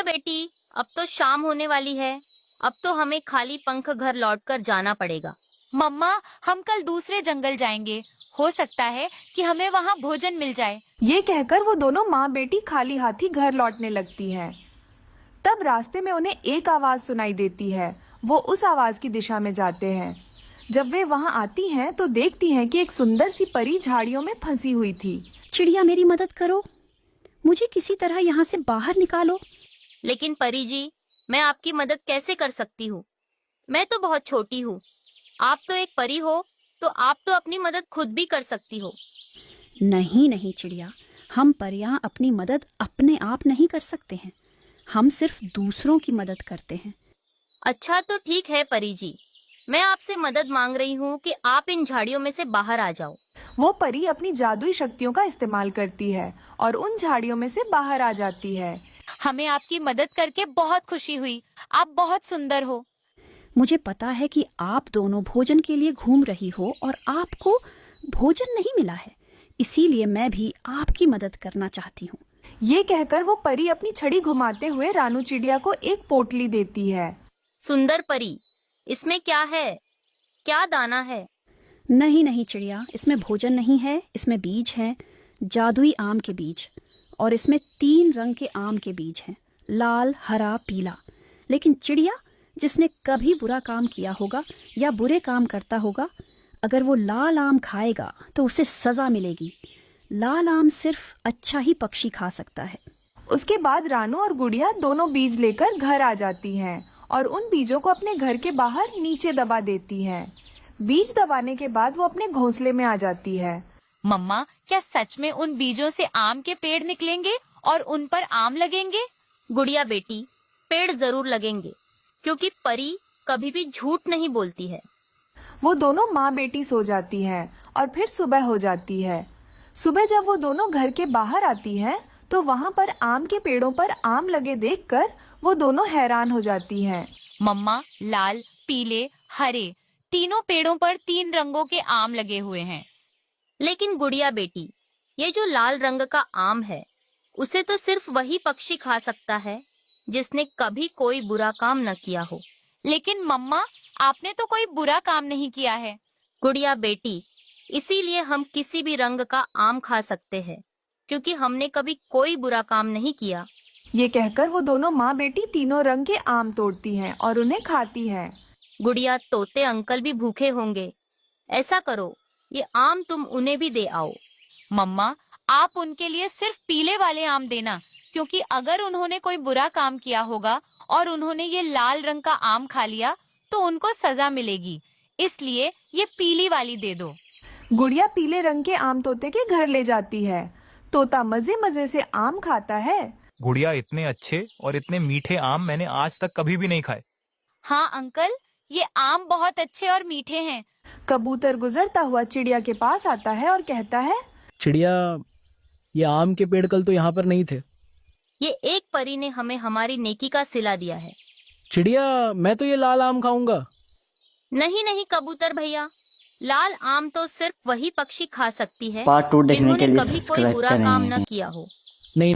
गुड़िया बेटी, अब तो शाम होने वाली है। अब तो हमें खाली पंख घर लौटकर जाना पड़ेगा। मम्मा, हम कल दूसरे जंगल जाएंगे। हो सकता है कि हमें वहाँ भोजन मिल जाए। ये कहकर वो दोनों माँ बेटी खाली हाथी घर लौटने लगती हैं। तब रास्ते में उन्हें एक आवाज सुनाई देती है। वो उस आवाज की दिशा में जाते हैं। जब वे वहां आती हैं तो देखती हैं कि एक सुंदर सी परी झाड़ियों में फंसी हुई थी। चिड़िया, मेरी मदद करो, मुझे किसी तरह यहाँ से बाहर निकालो। लेकिन परी जी, मैं आपकी मदद कैसे कर सकती हूँ? मैं तो बहुत छोटी हूँ। आप तो एक परी हो, तो आप तो अपनी मदद खुद भी कर सकती हो। नहीं नहीं चिड़िया, हम परियां अपनी मदद अपने आप नहीं कर सकते हैं। हम सिर्फ दूसरों की मदद करते हैं। अच्छा तो ठीक है परी जी, मैं आपसे मदद मांग रही हूँ कि आप इन झाड़ियों में से बाहर आ जाओ। वो परी अपनी जादुई शक्तियों का इस्तेमाल करती है और उन झाड़ियों में से बाहर आ जाती है। हमें आपकी मदद करके बहुत खुशी हुई। आप बहुत सुंदर हो। मुझे पता है कि आप दोनों भोजन के लिए घूम रही हो और आपको भोजन नहीं मिला है, इसीलिए मैं भी आपकी मदद करना चाहती हूँ। ये कहकर वो परी अपनी छड़ी घुमाते हुए रानू चिड़िया को एक पोटली देती है। सुंदर परी, इसमें क्या है? क्या दाना है? नहीं नहीं चिड़िया, इसमें भोजन नहीं है, इसमें बीज हैं, जादुई आम के बीज। और इसमें 3 रंग के आम के बीज हैं, लाल, हरा, पीला। लेकिन चिड़िया, जिसने कभी बुरा काम किया होगा या बुरे काम करता होगा, अगर वो लाल आम खाएगा तो उसे सजा मिलेगी। लाल आम सिर्फ अच्छा ही पक्षी खा सकता है। उसके बाद रानू और गुड़िया दोनों बीज लेकर घर आ जाती हैं और उन बीजों को अपने घर के बाहर नीचे दबा देती हैं। बीज दबाने के बाद वो अपने घोंसले में आ जाती है। मम्मा, क्या सच में उन बीजों से आम के पेड़ निकलेंगे और उन पर आम लगेंगे? गुड़िया बेटी, पेड़ जरूर लगेंगे, क्योंकि परी कभी भी झूठ नहीं बोलती है। वो दोनों माँ बेटी सो जाती हैं और फिर सुबह हो जाती है। सुबह जब वो दोनों घर के बाहर आती हैं तो वहाँ पर आम के पेड़ों पर आम लगे देखकर वो दोनों हैरान हो जाती हैं। मम्मा, लाल, पीले, हरे, तीनों पेड़ों पर 3 रंगों के आम लगे हुए हैं। लेकिन गुड़िया बेटी, ये जो लाल रंग का आम है, उसे तो सिर्फ वही पक्षी खा सकता है जिसने कभी कोई बुरा काम न किया हो। लेकिन मम्मा, आपने तो कोई बुरा काम नहीं किया है। गुड़िया बेटी, इसीलिए हम किसी भी रंग का आम खा सकते हैं, क्योंकि हमने कभी कोई बुरा काम नहीं किया। ये कहकर वो दोनों माँ बेटी तीनों रंग के आम तोड़ती हैं और उन्हें खाती हैं। गुड़िया, तोते अंकल भी भूखे होंगे। ऐसा करो, ये आम तुम उन्हें भी दे आओ। मम्मा, आप उनके लिए सिर्फ पीले वाले आम देना, क्योंकि अगर उन्होंने कोई बुरा काम किया होगा और उन्होंने ये लाल रंग का आम खा लिया तो उनको सजा मिलेगी। इसलिए ये पीली वाली दे दो। गुड़िया पीले रंग के आम तोते के घर ले जाती है। तोता मजे मजे से आम खाता है। गुड़िया, इतने अच्छे और इतने मीठे आम मैंने आज तक कभी भी नहीं खाए। हाँ अंकल, ये आम बहुत अच्छे और मीठे हैं। कबूतर गुजरता हुआ चिड़िया के पास आता है और कहता है, चिड़िया, ये आम के पेड़ कल तो यहाँ पर नहीं थे। ये एक परी ने हमें हमारी नेकी का सिला दिया है। चिड़िया, मैं तो ये लाल आम खाऊंगा। नहीं नहीं कबूतर भैया, लाल आम तो सिर्फ वही पक्षी खा सकती है पार्ट 2 देखने जिन्होंने के लिए कभी कोई सब्सक्राइब बुरा काम न करें। किया हो। नहीं।